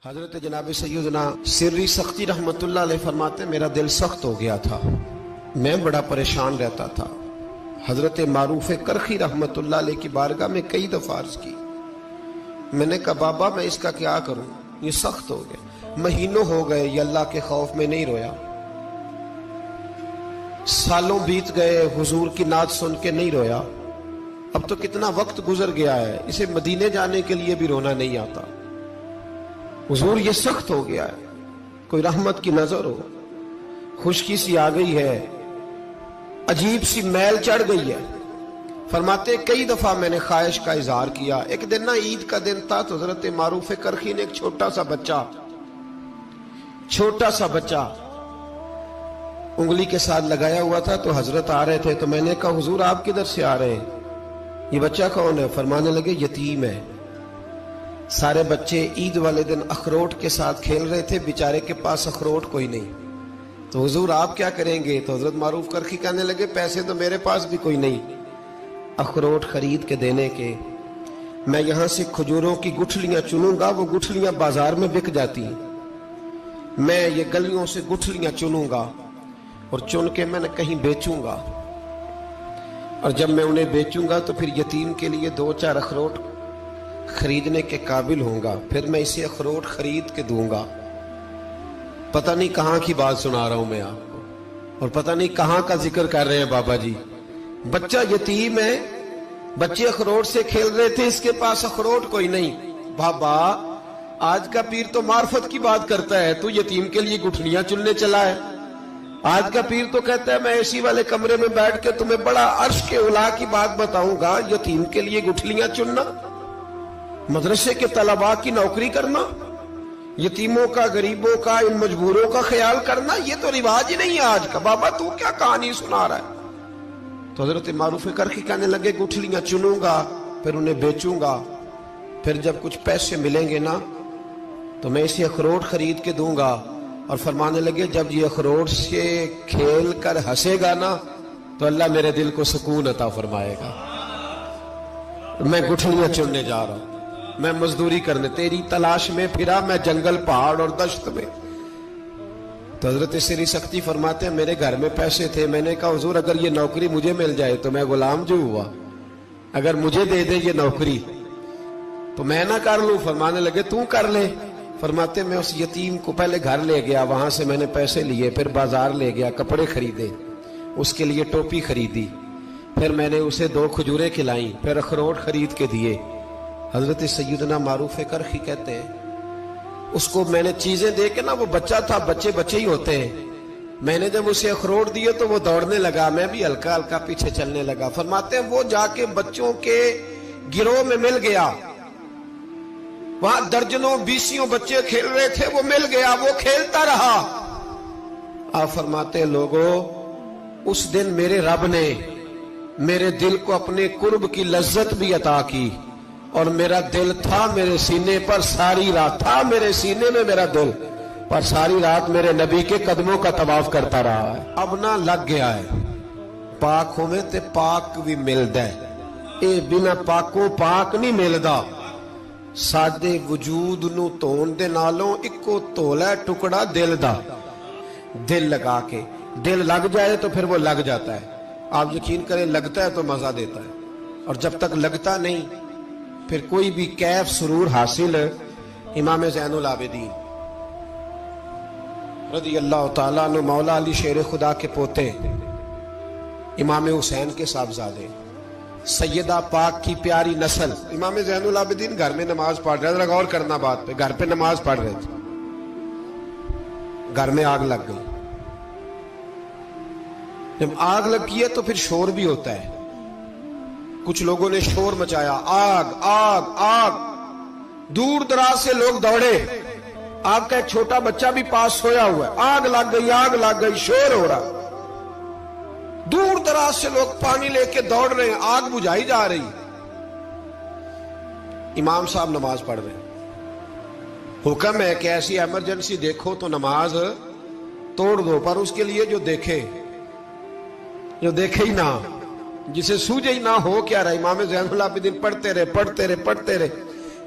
حضرت جناب سیدنا سری سختی رحمتullah علیہ فرماتے میرا دل سخت ہو گیا تھا، میں بڑا پریشان رہتا تھا۔ حضرت معروف کرخی رحمتullah علیہ کی بارگاہ میں کئی دفعہ عرض کی، میں نے کہا بابا میں اس کا کیا کروں، یہ سخت ہو گیا، مہینوں ہو گئے یہ اللہ کے خوف میں نہیں رویا، سالوں بیت گئے حضور کی نعت سن کے نہیں رویا، اب تو کتنا وقت گزر گیا ہے، اسے مدینے جانے کے لیے بھی رونا نہیں آتا، حضور یہ سخت ہو گیا ہے، کوئی رحمت کی نظر ہو، خشکی سی آ گئی ہے، عجیب سی میل چڑھ گئی ہے۔ فرماتے کئی دفعہ میں نے خواہش کا اظہار کیا۔ ایک دن نا عید کا دن تھا تو حضرت معروف کرخی نے ایک چھوٹا سا بچہ انگلی کے ساتھ لگایا ہوا تھا، تو حضرت آ رہے تھے تو میں نے کہا حضور آپ کدھر سے آ رہے ہیں، یہ بچہ کون ہے؟ فرمانے لگے یتیم ہے۔ سارے بچے عید والے دن اخروٹ کے ساتھ کھیل رہے تھے، بیچارے کے پاس اخروٹ کوئی نہیں، تو حضور آپ کیا کریں گے؟ تو حضرت معروف کرخی کہنے لگے پیسے تو میرے پاس بھی کوئی نہیں اخروٹ خرید کے دینے کے، میں یہاں سے کھجوروں کی گٹھلیاں چنوں گا، وہ گٹھلیاں بازار میں بک جاتی ہیں، میں یہ گلیوں سے گٹھلیاں چنوں گا اور چن کے میں کہیں بیچوں گا، اور جب میں انہیں بیچوں گا تو پھر یتیم کے لیے 2-4 اخروٹ خریدنے کے قابل ہوں گا، پھر میں اسے اخروٹ خرید کے دوں گا۔ پتہ نہیں کہاں کی بات سنا رہا ہوں میں آپ کو، اور پتہ نہیں کہاں کا ذکر کر رہے ہیں بابا جی۔ بچہ یتیم ہے، بچے اخروٹ سے کھیل رہے تھے، اس کے پاس اخروٹ کوئی نہیں۔ بابا آج کا پیر تو معرفت کی بات کرتا ہے، تو یتیم کے لیے گٹھلیاں چننے چلا ہے۔ آج کا پیر تو کہتا ہے میں اے سی والے کمرے میں بیٹھ کے تمہیں بڑا عرش کے اعلیٰ کی بات بتاؤں گا، یتیم کے لیے گٹھلیاں چننا، مدرسے کے طلباء کی نوکری کرنا، یتیموں کا، غریبوں کا، ان مجبوروں کا خیال کرنا، یہ تو رواج ہی نہیں ہے آج کا۔ بابا تو کیا کہانی سنا رہا ہے؟ تو حضرت معروف کرخی کہنے لگے گٹھلیاں چنوں گا، پھر انہیں بیچوں گا، پھر جب کچھ پیسے ملیں گے نا تو میں اسے اخروٹ خرید کے دوں گا، اور فرمانے لگے جب یہ اخروٹ سے کھیل کر ہنسے گا نا تو اللہ میرے دل کو سکون عطا فرمائے گا۔ میں گٹھلیاں چننے جا رہا ہوں، میں مزدوری کرنے، تیری تلاش میں پھرا میں جنگل، پہاڑ اور دشت میں۔ تو حضرت سری سختی فرماتے ہیں میرے گھر میں پیسے تھے، میں نے کہا حضور اگر یہ نوکری مجھے مل جائے تو میں غلام جو ہوا، اگر مجھے دے دے یہ نوکری تو میں نہ کر لوں؟ فرمانے لگے تو کر لے۔ فرماتے میں اس یتیم کو پہلے گھر لے گیا، وہاں سے میں نے پیسے لیے، پھر بازار لے گیا، کپڑے خریدے، اس کے لیے ٹوپی خریدی، پھر میں نے اسے 2 کھجوریں کھلائیں، پھر اخروٹ خرید کے دیے۔ حضرت سیدنا معروف کرخی کہتے ہیں اس کو میں نے چیزیں دے کے نا، وہ بچہ تھا، بچے ہی ہوتے ہیں، میں نے جب اسے اخروٹ دیے تو وہ دوڑنے لگا، میں بھی ہلکا ہلکا پیچھے چلنے لگا۔ فرماتے ہیں وہ جا کے بچوں کے گروہ میں مل گیا، وہاں درجنوں 20 بچے کھیل رہے تھے، وہ مل گیا، وہ کھیلتا رہا۔ آپ فرماتے ہیں لوگوں اس دن میرے رب نے میرے دل کو اپنے قرب کی لذت بھی عطا کی، اور میرا دل تھا میرے سینے پر ساری رات، تھا میرے سینے میں میرا دل، پر ساری رات میرے نبی کے قدموں کا طواف کرتا رہا ہے۔ اب نہ لگ گیا ہے، پاک ہوئے تے پاک بھی ملدا ہے، اے بنا پاکوں پاک نہیں ملدا۔ ساڈے وجود نو تون دے نالوں اکو تولا ٹکڑا دل دا، دل لگا کے، دل لگ جائے تو پھر وہ لگ جاتا ہے۔ آپ یقین کریں لگتا ہے تو مزہ دیتا ہے، اور جب تک لگتا نہیں پھر کوئی بھی کیف سرور حاصل۔ امام زین العابدین رضی اللہ تعالیٰ عنہ مولا علی شیر خدا کے پوتے، امام حسین کے صاحبزادے، سیدہ پاک کی پیاری نسل، امام زین العابدین گھر میں نماز پڑھ رہے تھے، غور کرنا بات پہ، گھر پہ نماز پڑھ رہے تھے، گھر میں آگ لگ گئی۔ جب آگ لگی ہے تو پھر شور بھی ہوتا ہے، کچھ لوگوں نے شور مچایا، آگ آگ آگ، دور دراز سے لوگ دوڑے، آپ کا ایک چھوٹا بچہ بھی پاس سویا ہوا ہے، آگ لگ گئی، شور ہو رہا، دور دراز سے لوگ پانی لے کے دوڑ رہے ہیں، آگ بجھائی جا رہی، امام صاحب نماز پڑھ رہے ہیں۔ حکم ہے کہ ایسی ایمرجنسی دیکھو تو نماز توڑ دو، پر اس کے لیے جو دیکھے ہی نہ، جسے سوجے ہی نہ ہو کیا رہا۔ امام زین العابدین پڑھتے رہے،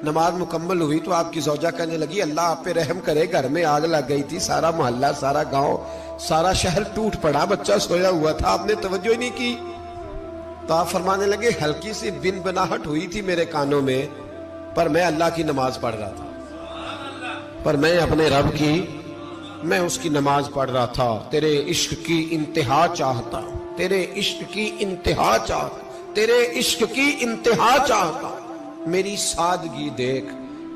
نماز مکمل ہوئی تو آپ کی زوجہ کہنے لگی اللہ آپ پہ رحم کرے، گھر میں آگ لگ گئی تھی، سارا محلہ، سارا گاؤں، سارا شہر ٹوٹ پڑا، بچہ سویا ہوا تھا، آپ نے توجہ ہی نہیں کی۔ تو آپ فرمانے لگے ہلکی سی بن بناہٹ ہوئی تھی میرے کانوں میں، پر میں اللہ کی نماز پڑھ رہا تھا، پر میں اپنے رب کی، میں اس کی نماز پڑھ رہا تھا، تیرے عشق کی انتہا چاہتا، تیرے عشق کی انتہا چاہتا، تیرے عشق کی انتہا چاہتا، میری سادگی دیکھ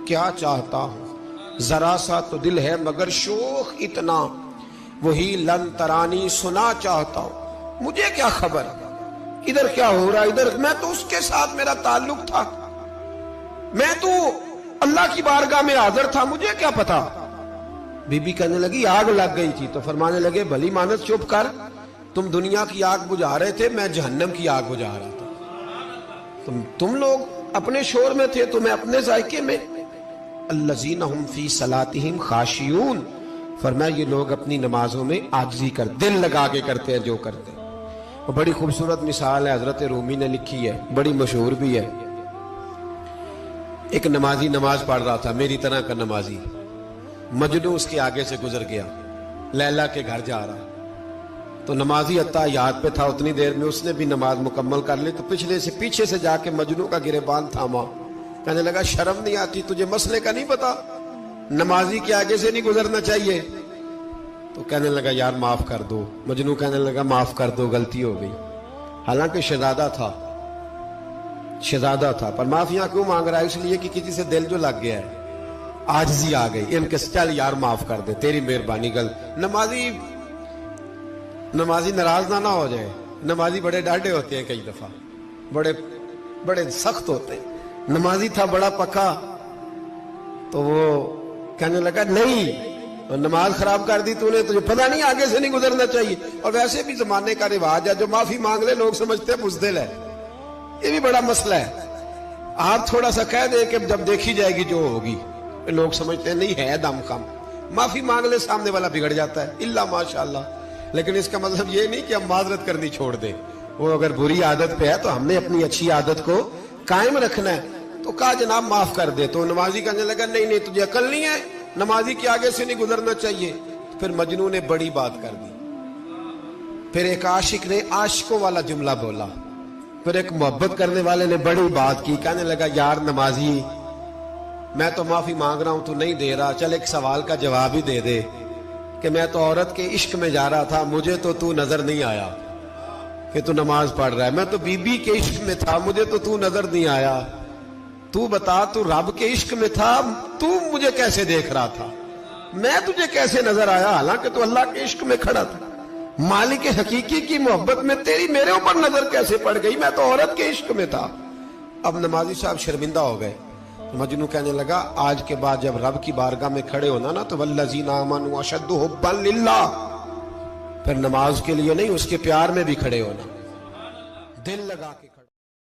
کیا چاہتا ہوں، ذرا سا تو دل ہے مگر شوخ اتنا، وہی لن ترانی سنا چاہتا ہوں، مجھے کیا خبر ادھر کیا ہو رہا، ادھر میں تو اس کے ساتھ میرا تعلق تھا، میں تو اللہ کی بارگاہ میں حاضر تھا، مجھے کیا پتا۔ بی بی کہنے لگی آگ لگ گئی تھی، تو فرمانے لگے بھلی مانس چپ کر، تم دنیا کی آگ بجھا رہے تھے، میں جہنم کی آگ بجھا رہا تھا، تم لوگ اپنے شور میں تھے تو میں اپنے ذائقے میں۔ الذین هم فی صلاتہم خاشعون، فرمایا یہ لوگ اپنی نمازوں میں عاجزی کر، دل لگا کے کرتے ہیں جو کرتے ہیں۔ وہ بڑی خوبصورت مثال ہے، حضرت رومی نے لکھی ہے، بڑی مشہور بھی ہے۔ ایک نمازی نماز پڑھ رہا تھا، میری طرح کا نمازی، مجنو اس کے آگے سے گزر گیا، لیلا کے گھر جا رہا، تو نمازی اتحیات پہ تھا، اتنی دیر میں اس نے بھی نماز مکمل کر لی، تو پیچھے سے جا کے مجنو کا گریبان تھاما، کہنے لگا شرم نہیں آتی تجھے، مسئلے کا نہیں پتا، نمازی کے آگے سے نہیں گزرنا چاہیے؟ تو کہنے لگا یار معاف کر دو، مجنو کہنے لگا معاف کر دو، غلطی ہو گئی، حالانکہ شہزادہ تھا، پر معافیاں کیوں مانگ رہا ہے؟ اس لیے کہ کسی سے دل جو لگ گیا ہے، عاجزی آ گئی، ان کے چل یار معاف کر دے، تیری مہربانی، نمازی ناراض نہ ہو جائے، نمازی بڑے ڈاڈے ہوتے ہیں، کئی دفعہ بڑے سخت ہوتے ہیں، نمازی تھا بڑا پکا، تو وہ کہنے لگا نہیں، نماز خراب کر دی تو نے، تجھے پتہ نہیں آگے سے نہیں گزرنا چاہیے، اور ویسے بھی زمانے کا رواج ہے، جو معافی مانگ لے لوگ سمجھتے ہیں بزدل ہے، یہ بھی بڑا مسئلہ ہے، آپ تھوڑا سا کہہ دیں کہ جب دیکھی جائے گی جو ہوگی، لوگ سمجھتے ہیں نہیں ہے دم کم، معافی مانگ لے سامنے والا بگڑ جاتا ہے، اللہ ماشاءاللہ، لیکن اس کا مطلب یہ نہیں کہ ہم معذرت کرنی چھوڑ دیں، وہ اگر بری عادت پہ ہے تو ہم نے اپنی اچھی عادت کو قائم رکھنا ہے، تو کہا جناب معاف کر دے، تو نمازی کہنے لگا نہیں تجھے عقل نہیں ہے، نمازی کے آگے سے نہیں گزرنا چاہیے، پھر مجنون نے بڑی بات کر دی، پھر ایک عاشق نے عاشقوں والا جملہ بولا، پھر ایک محبت کرنے والے نے بڑی بات کی، کہنے لگا یار نمازی میں تو معافی مانگ رہا ہوں تو نہیں دے رہا، چل ایک سوال کا جواب ہی دے دے کہ میں تو عورت کے عشق میں جا رہا تھا، مجھے تو نظر نہیں آیا کہ تو نماز پڑھ رہا ہے، میں تو بی بی کے عشق میں تھا، مجھے تو نظر نہیں آیا، تو بتا تو رب کے عشق میں تھا، تو مجھے کیسے دیکھ رہا تھا، میں تجھے کیسے نظر آیا، حالانکہ تو اللہ کے عشق میں کھڑا تھا، مالک حقیقی کی محبت میں تیری میرے اوپر نظر کیسے پڑ گئی، میں تو عورت کے عشق میں تھا۔ اب نمازی صاحب شرمندہ ہو گئے، مجنو کہنے لگا آج کے بعد جب رب کی بارگاہ میں کھڑے ہونا نا تو والذین آمنوا اشد حبا للہ، پھر نماز کے لیے نہیں، اس کے پیار میں بھی کھڑے ہونا، دل لگا کے